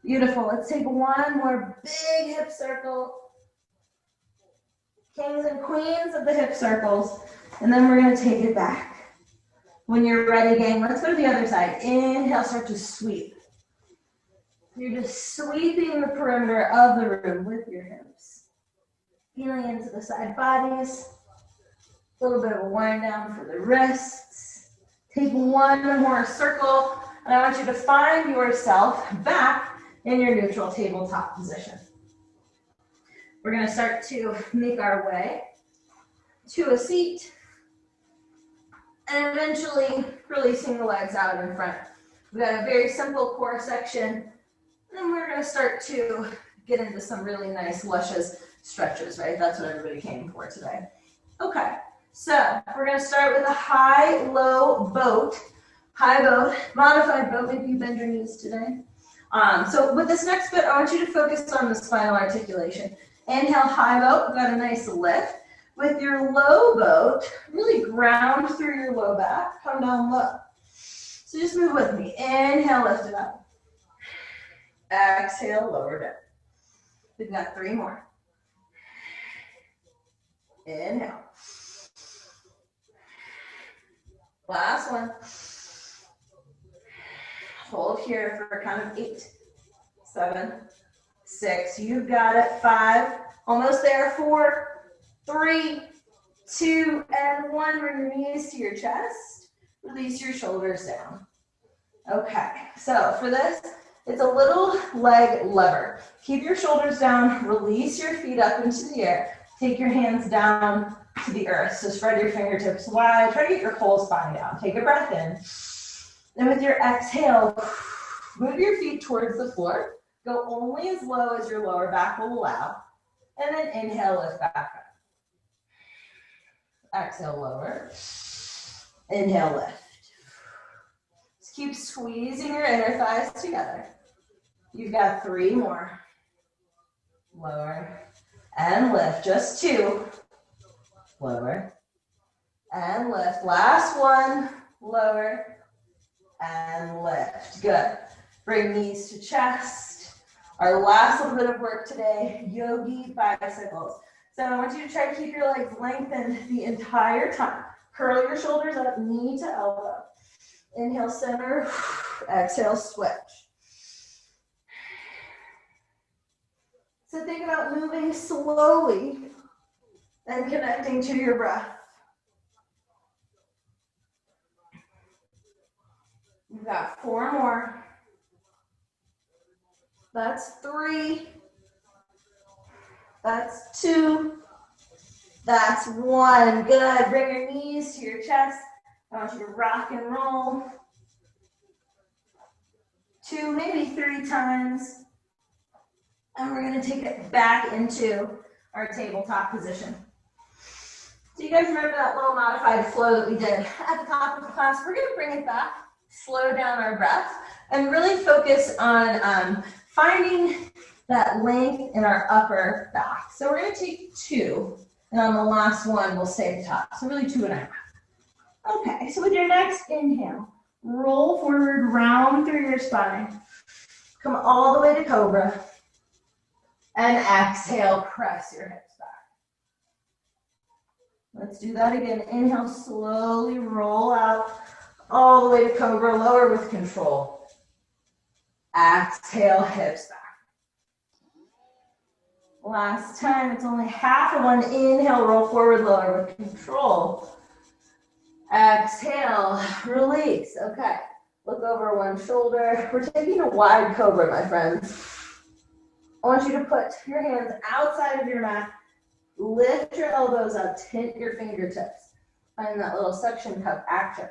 Beautiful. Let's take one more big hip circle. Kings and queens of the hip circles. And then we're going to take it back. When you're ready, gang, let's go to the other side. Inhale, start to sweep. You're just sweeping the perimeter of the room with your hips. Feeling into the side bodies. A little bit of a wind down for the wrists. Take one more circle, and I want you to find yourself back in your neutral tabletop position. We're going to start to make our way to a seat, and eventually releasing the legs out in front. We've got a very simple core section. And we're going to start to get into some really nice, luscious stretches, right? That's what everybody came for today. Okay, so we're going to start with a high-low boat. High boat, modified boat. Maybe you bend your knees today. So with this next bit, I want you to focus on the spinal articulation. Inhale, high boat. We've got a nice lift. With your low boat, really ground through your low back. Come down low. So just move with me. Inhale, lift it up. Exhale, lower down. We've got 3 more. Inhale. Last one. Hold here for a count of 8, 7, 6. You've got it. 5. Almost there. 4, 3, 2, and 1. Bring your knees to your chest. Release your shoulders down. Okay. So for this, It's a little leg lever. Keep your shoulders down, release your feet up into the air. Take your hands down to the earth. So spread your fingertips wide. Try to get your whole spine down. Take a breath in. And with your exhale, move your feet towards the floor. Go only as low as your lower back will allow. And then inhale, lift back up. Exhale, lower. Inhale, lift. Just keep squeezing your inner thighs together. You've got 3 more. Lower and lift. Just 2. Lower and lift. Last one. Lower and lift. Good. Bring knees to chest. Our last little bit of work today, Yogi Bicycles. So I want you to try to keep your legs lengthened the entire time. Curl your shoulders up, knee to elbow. Inhale, center. Exhale, switch. So think about moving slowly and connecting to your breath. You've got 4 more. That's 3. That's 2. That's 1. Good. Bring your knees to your chest. I want you to rock and roll. 2, maybe 3 times. And we're going to take it back into our tabletop position. Do you guys remember that little modified flow that we did at the top of the class? We're going to bring it back, slow down our breath, and really focus on finding that length in our upper back. So we're going to take 2, and on the last one, we'll stay at the top. So really 2.5. Okay, so with your next inhale, roll forward, round through your spine. Come all the way to Cobra. And exhale, press your hips back. Let's do that again. Inhale, slowly roll out all the way to Cobra, lower with control. Exhale, hips back. Last time, it's only half of one. Inhale, roll forward, lower with control. Exhale, release. Okay, look over one shoulder. We're taking a wide Cobra, my friends. I want you to put your hands outside of your mat, lift your elbows up, tint your fingertips. Find that little suction cup action.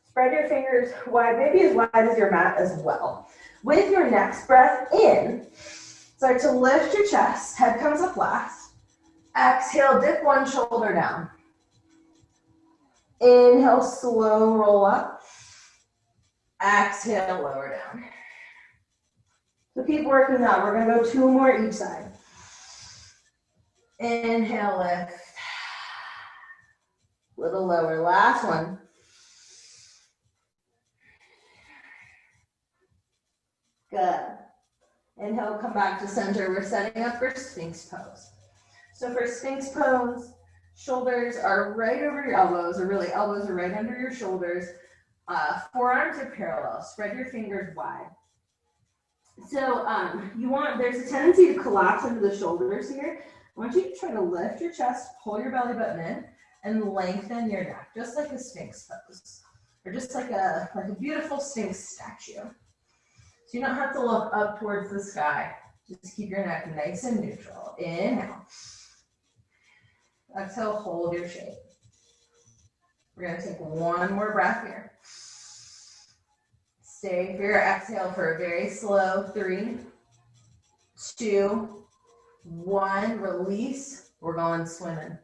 Spread your fingers wide, maybe as wide as your mat as well. With your next breath in, start to lift your chest, head comes up last. Exhale, dip one shoulder down. Inhale, slow roll up. Exhale, lower down. So keep working out. We're going to go 2 more each side. Inhale, lift. Little lower. Last one. Good. Inhale, come back to center. We're setting up for Sphinx pose. So for Sphinx pose, shoulders are right over your elbows, or really elbows are right under your shoulders. Forearms are parallel. Spread your fingers wide. So there's a tendency to collapse into the shoulders here. I want you to try to lift your chest, pull your belly button in, and lengthen your neck, just like a Sphinx pose, or just like a beautiful Sphinx statue. So you don't have to look up towards the sky. Just keep your neck nice and neutral. Inhale. Exhale, hold your shape. We're going to take 1 more breath here. Stay for your exhale for a very slow 3, 2, 1. Release. We're going swimming.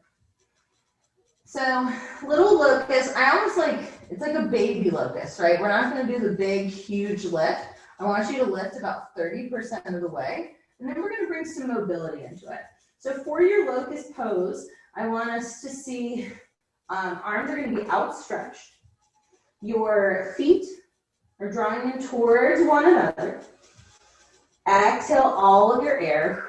So little locust, it's like a baby locust, right? We're not going to do the big, huge lift. I want you to lift about 30% of the way, and then we're going to bring some mobility into it. So for your locust pose, I want us to see arms are going to be outstretched. Your feet are drawing in towards one another. Exhale all of your air.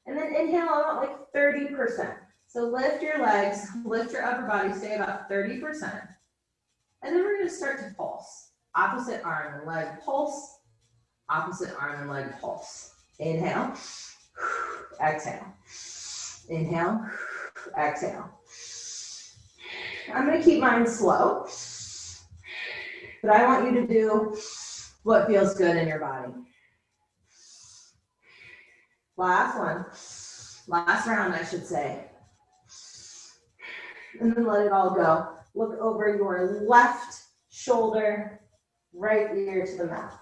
And then inhale about like 30%. So lift your legs, lift your upper body, stay about 30%. And then we're going to start to pulse. Opposite arm and leg pulse. Opposite arm and leg pulse. Inhale. Exhale. Inhale. Exhale. I'm going to keep mine slow. But I want you to do What feels good in your body? Last one. Last round, I should say. And then let it all go. Look over your left shoulder, right ear to the mat.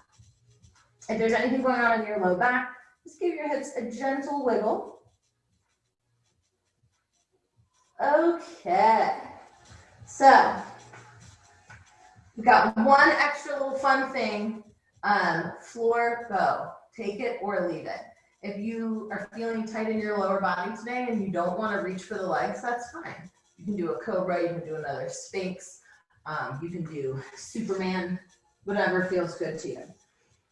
If there's anything going on in your low back, just give your hips a gentle wiggle. Okay. So, we've got one extra little fun thing. Floor bow. Take it or leave it. If you are feeling tight in your lower body today and you don't want to reach for the legs, that's fine. You can do a Cobra, you can do another Sphinx, you can do Superman, whatever feels good to you.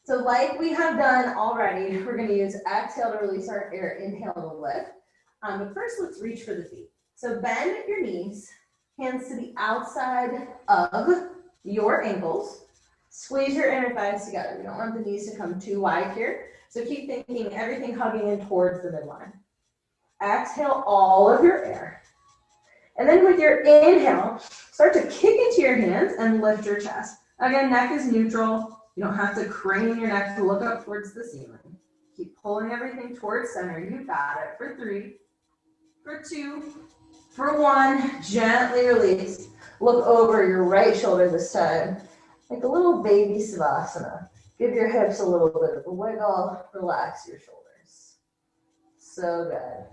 So like we have done already, we're going to use exhale to release our air, inhale to lift. But first, let's reach for the feet. So bend your knees, hands to the outside of your ankles. Squeeze your inner thighs together. We don't want the knees to come too wide here. So keep thinking everything hugging in towards the midline. Exhale all of your air. And then with your inhale, start to kick into your hands and lift your chest. Again, neck is neutral. You don't have to crane your neck to look up towards the ceiling. Keep pulling everything towards center. You got it. For 3, for 2, for 1. Gently release. Look over your right shoulder this time. Like a little baby Savasana. Give your hips a little bit of a wiggle. Relax your shoulders. So good.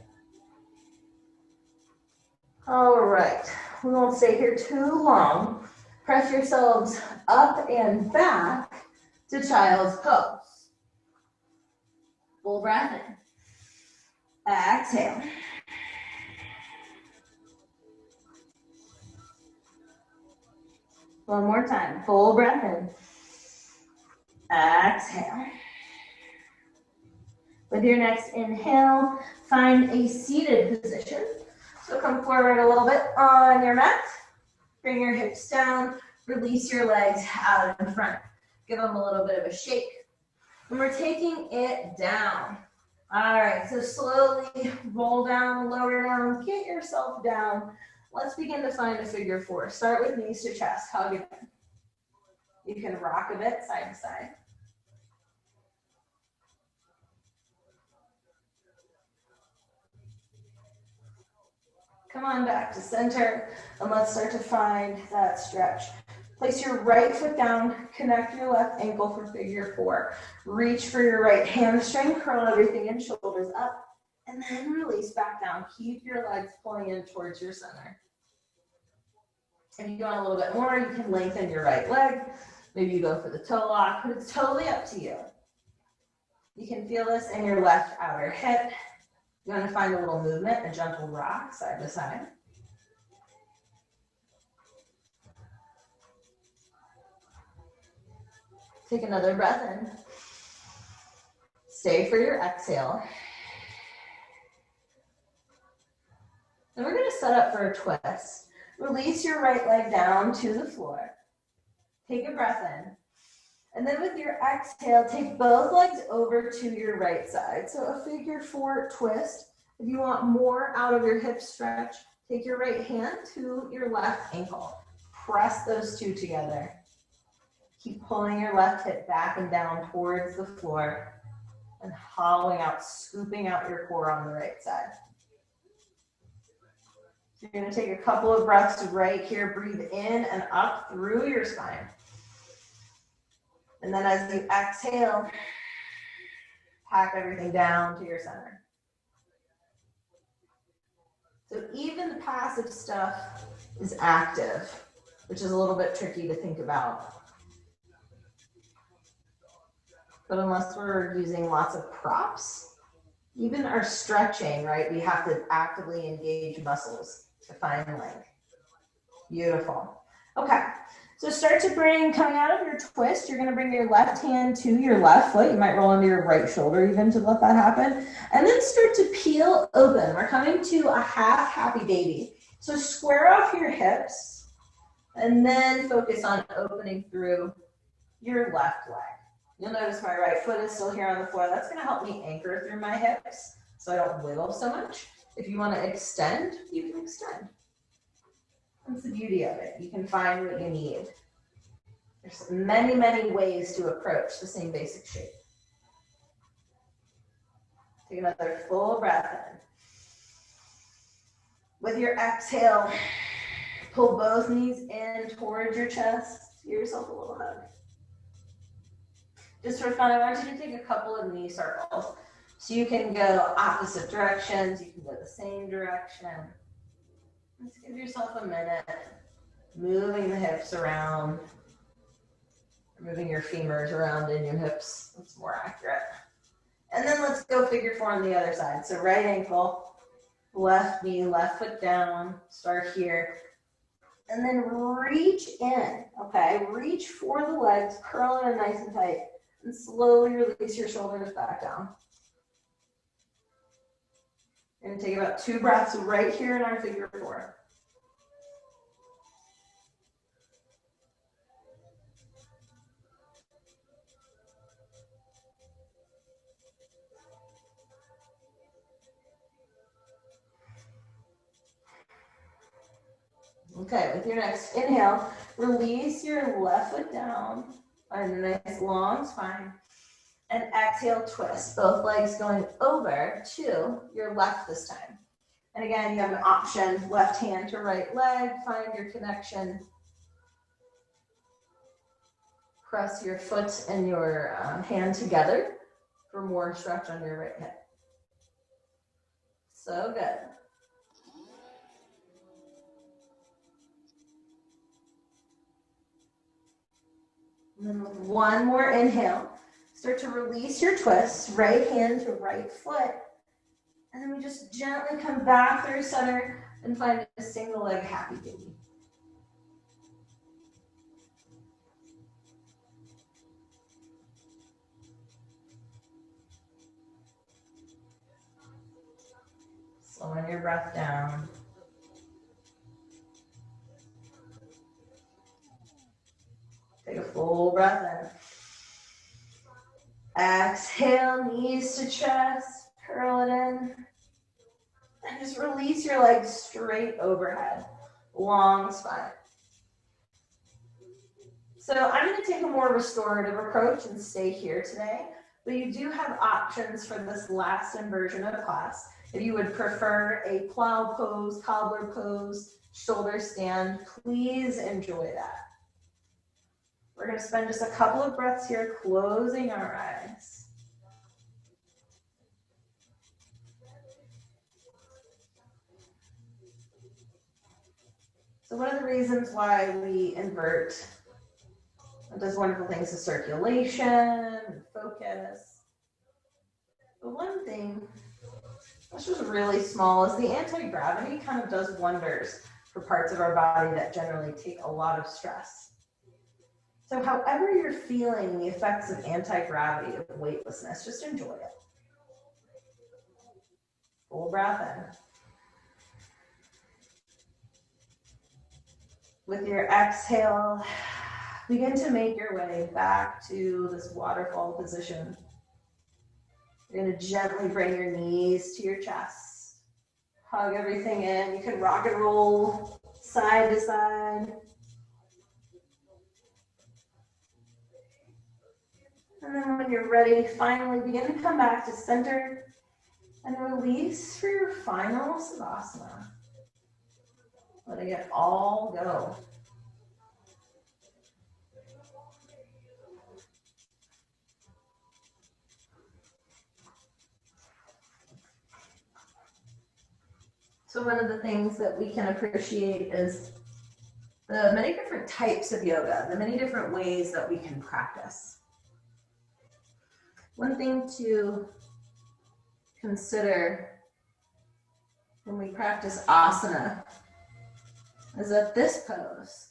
All right. We won't stay here too long. Press yourselves up and back to child's pose. Full breath in. Exhale. One more time. Full breath in. Exhale. With your next inhale, find a seated position. So come forward a little bit on your mat. Bring your hips down. Release your legs out in front. Give them a little bit of a shake. And we're taking it down. All right, so slowly roll down, lower down, get yourself down. Let's begin to find a figure 4. Start with knees to chest, hug it in. You can rock a bit side to side. Come on back to center, and let's start to find that stretch. Place your right foot down, connect your left ankle for figure 4. Reach for your right hamstring, curl everything in, shoulders up, and then release back down. Keep your legs pulling in towards your center. If you want a little bit more, you can lengthen your right leg. Maybe you go for the toe lock, but it's totally up to you. You can feel this in your left outer hip. You want to find a little movement, a gentle rock side to side. Take another breath in. Stay for your exhale. And we're going to set up for a twist. Release your right leg down to the floor. Take a breath in. And then with your exhale, take both legs over to your right side. So a figure 4 twist. If you want more out of your hip stretch, take your right hand to your left ankle. Press those two together. Keep pulling your left hip back and down towards the floor and hollowing out, scooping out your core on the right side. So you're going to take a couple of breaths right here. Breathe in and up through your spine. And then as you exhale, pack everything down to your center. So even the passive stuff is active, which is a little bit tricky to think about. But unless we're using lots of props, even our stretching, right, we have to actively engage muscles to find length. Beautiful. Okay, so start to bring, coming out of your twist, you're going to bring your left hand to your left foot. You might roll into your right shoulder even to let that happen. And then start to peel open. We're coming to a half happy baby. So square off your hips and then focus on opening through your left leg. You'll notice my right foot is still here on the floor. That's going to help me anchor through my hips so I don't wiggle so much. If you want to extend, you can extend. That's the beauty of it. You can find what you need. There's many, many ways to approach the same basic shape. Take another full breath in. With your exhale, pull both knees in towards your chest. Give yourself a little hug. Just for fun, I want you to take a couple of knee circles. So you can go opposite directions, you can go the same direction. Let's give yourself a minute. Moving the hips around. Moving your femurs around in your hips. That's more accurate. And then let's go figure four on the other side. So right ankle, left knee, left foot down. Start here. And then reach in, okay? Reach for the legs, curl it in nice and tight. And slowly release your shoulders back down. You're gonna take about 2 breaths right here in our figure four. Okay, with your next inhale, release your left foot down on a nice long spine. And exhale, twist. Both legs going over to your left this time. And again, you have an option, left hand to right leg. Find your connection. Press your foot and your hand together for more stretch on your right hip. So good. And then with one more inhale, start to release your twist, right hand to right foot. And then we just gently come back through center and find a single leg happy baby. Slowing your breath down. Take a full breath in. Exhale, knees to chest, curl it in. And just release your legs straight overhead, long spine. So I'm going to take a more restorative approach and stay here today, but you do have options for this last inversion of class. If you would prefer a plow pose, cobbler pose, shoulder stand, please enjoy that. We're going to spend just a couple of breaths here, closing our eyes. So one of the reasons why we invert, it does wonderful things to circulation, focus. But one thing, that's just really small, is the anti-gravity kind of does wonders for parts of our body that generally take a lot of stress. So however you're feeling the effects of anti-gravity, of weightlessness, just enjoy it. Full breath in. With your exhale, begin to make your way back to this waterfall position. You're going to gently bring your knees to your chest. Hug everything in. You can rock and roll side to side. And then when you're ready, finally begin to come back to center and release for your final Savasana. Letting it all go. So one of the things that we can appreciate is the many different types of yoga, the many different ways that we can practice. One thing to consider when we practice asana is that this pose,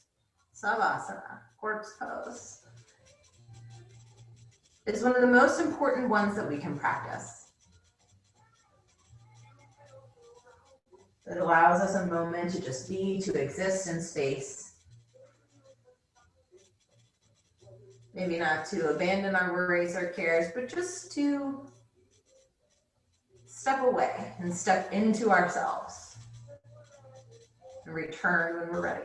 Savasana, corpse pose, is one of the most important ones that we can practice. It allows us a moment to just be, to exist in space. Maybe not to abandon our worries or cares, but just to step away and step into ourselves and return when we're ready.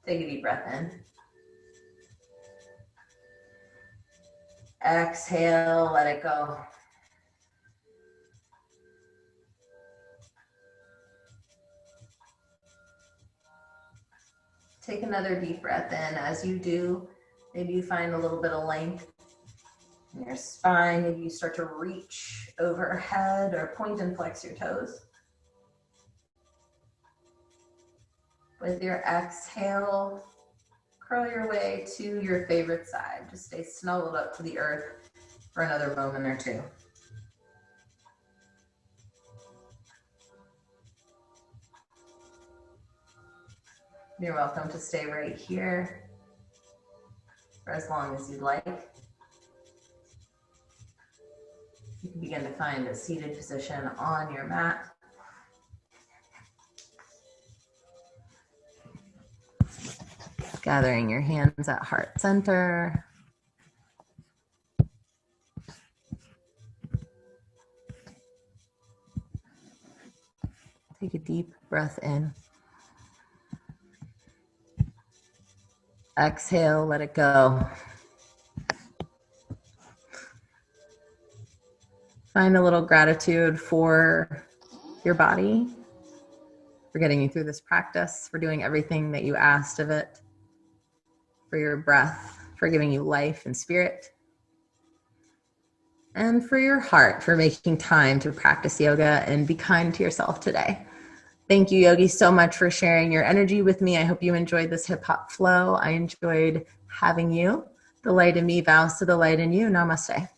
Take a deep breath in. Exhale, let it go. Take another deep breath in. As you do, maybe you find a little bit of length in your spine. Maybe you start to reach overhead or point and flex your toes. With your exhale, curl your way to your favorite side. Just stay snuggled up to the earth for another moment or two. You're welcome to stay right here for as long as you'd like. You can begin to find a seated position on your mat. Gathering your hands at heart center. Take a deep breath in. Exhale, let it go. Find a little gratitude for your body, for getting you through this practice, for doing everything that you asked of it, for your breath, for giving you life and spirit, and for your heart, for making time to practice yoga and be kind to yourself today. Thank you, Yogi, so much for sharing your energy with me. I hope you enjoyed this hip hop flow. I enjoyed having you. The light in me vows to the light in you. Namaste.